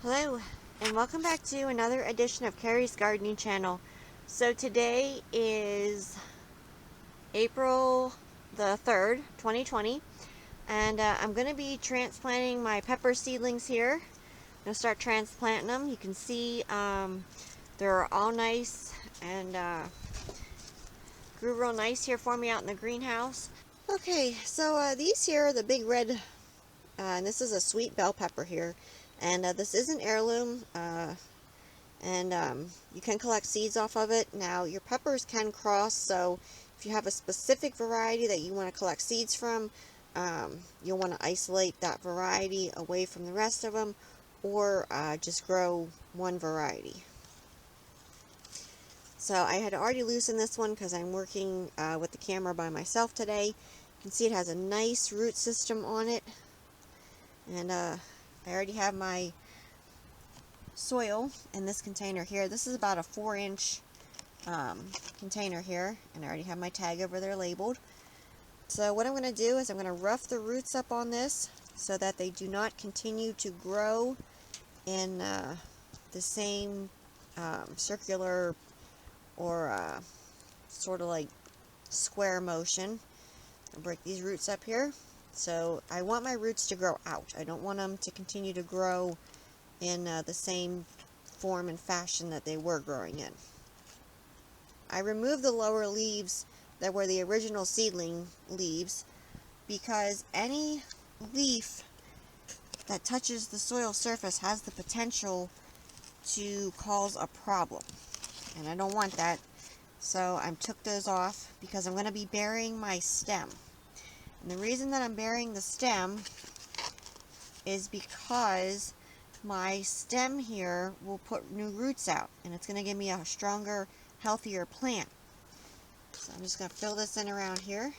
Hello, and welcome back to another edition of Carrie's Gardening Channel. So today is April the 3rd, 2020, and I'm going to be transplanting my pepper seedlings here. I'm going to start transplanting them. You can see they're all nice and grew real nice here for me out in the greenhouse. Okay, so these here are the big red, and this is a sweet bell pepper here, and this is an heirloom. And you can collect seeds off of it. Now your peppers can cross, so if you have a specific variety that you want to collect seeds from, you'll want to isolate that variety away from the rest of them, or just grow one variety. So I had already loosened this one because I'm working with the camera by myself today. You can see it has a nice root system on it, and I already have my soil in this container here. This is about a 4-inch container here, and I already have my tag over there labeled. So what I'm going to do is I'm going to rough the roots up on this so that they do not continue to grow in the same circular or sort of like square motion. I'll break these roots up here. So I want my roots to grow out. I don't want them to continue to grow in the same form and fashion that they were growing in. I removed the lower leaves that were the original seedling leaves because any leaf that touches the soil surface has the potential to cause a problem, and I don't want that. So I took those off because I'm going to be burying my stem. And the reason that I'm burying the stem is because my stem here will put new roots out, and it's going to give me a stronger, healthier plant. So I'm just going to fill this in around here.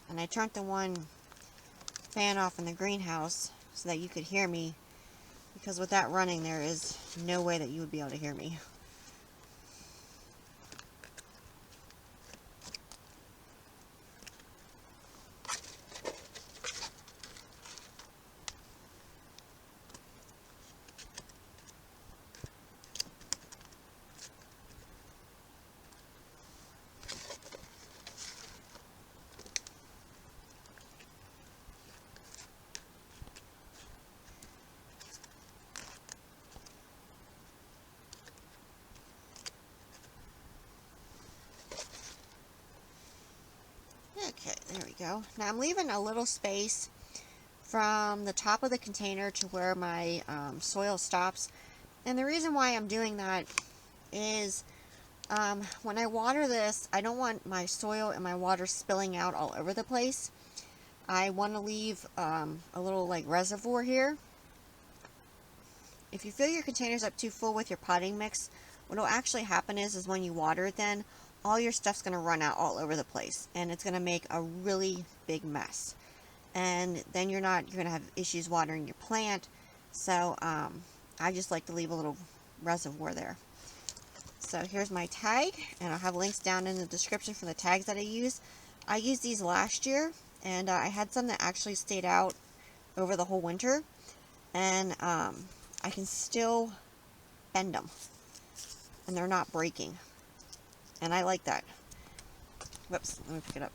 And I turned the one fan off in the greenhouse so that you could hear me, because with that running there is no way that you would be able to hear me. Okay, there we go. Now I'm leaving a little space from the top of the container to where my soil stops. And the reason why I'm doing that is when I water this, I don't want my soil and my water spilling out all over the place. I want to leave a little like reservoir here. If you fill your containers up too full with your potting mix, what will actually happen is when you water it, then all your stuff's going to run out all over the place, and it's going to make a really big mess. And then you're going to have issues watering your plant. So I just like to leave a little reservoir there. So here's my tag, and I'll have links down in the description for the tags that I use. I used these last year, and I had some that actually stayed out over the whole winter, and I can still bend them, and they're not breaking, and I like that. Whoops, let me pick it up.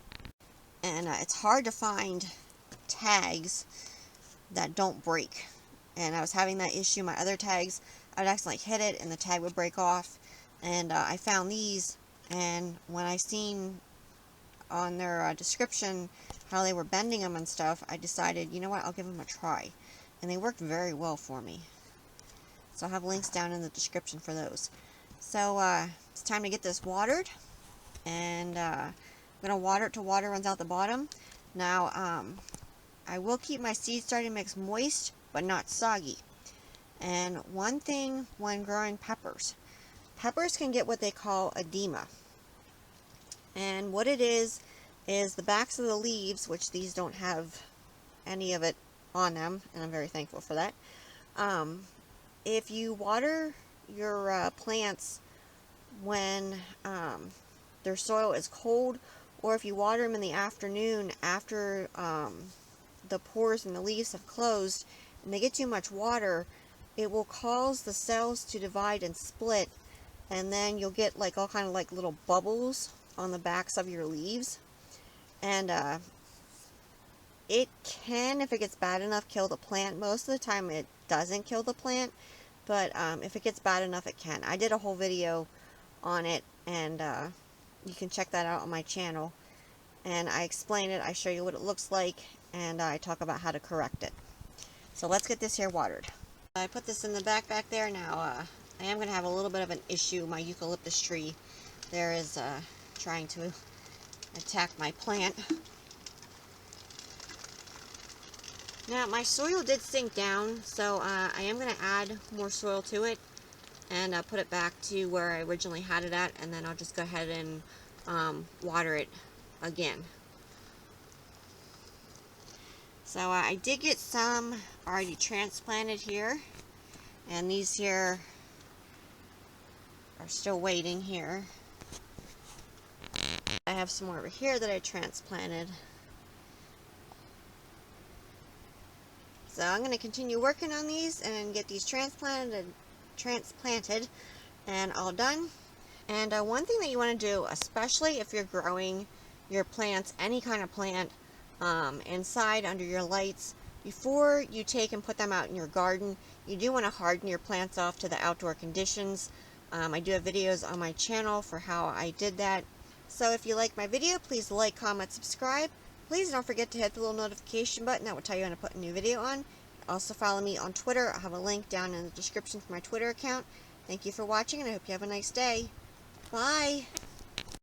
And it's hard to find tags that don't break, and I was having that issue. My other tags, I would accidentally hit it and the tag would break off, and I found these, and when I seen on their description how they were bending them and stuff, I decided, you know what, I'll give them a try, and they worked very well for me. So I'll have links down in the description for those. So it's time to get this watered, and I'm going to water it till water runs out the bottom. Now I will keep my seed starting mix moist but not soggy. And one thing when growing peppers can get what they call edema. And what it is the backs of the leaves, which these don't have any of it on them, and I'm very thankful for that. If you water your plants when their soil is cold, or if you water them in the afternoon after the pores and the leaves have closed and they get too much water, it will cause the cells to divide and split, and then you'll get like all kind of like little bubbles on the backs of your leaves. And it can, if it gets bad enough, kill the plant. Most of the time it doesn't kill the plant, but if it gets bad enough, it can. I did a whole video on it, and you can check that out on my channel, and I explain it. I show you what it looks like, and I talk about how to correct it. So let's get this here watered. I put this in the back there. Now I am going to have a little bit of an issue. My eucalyptus tree there is trying to attack my plant. Now my soil did sink down, so I am going to add more soil to it and put it back to where I originally had it at, and then I'll just go ahead and water it again. So I did get some already transplanted here, and these here are still waiting here. I have some more over here that I transplanted. So I'm going to continue working on these and get these transplanted and all done. And one thing that you want to do, especially if you're growing your plants, any kind of plant, inside under your lights, before you take and put them out in your garden, you do want to harden your plants off to the outdoor conditions. I do have videos on my channel for how I did that. So if you like my video, please like, comment, subscribe. Please don't forget to hit the little notification button. That will tell you when I put a new video on. Also follow me on Twitter. I'll have a link down in the description for my Twitter account. Thank you for watching, and I hope you have a nice day. Bye!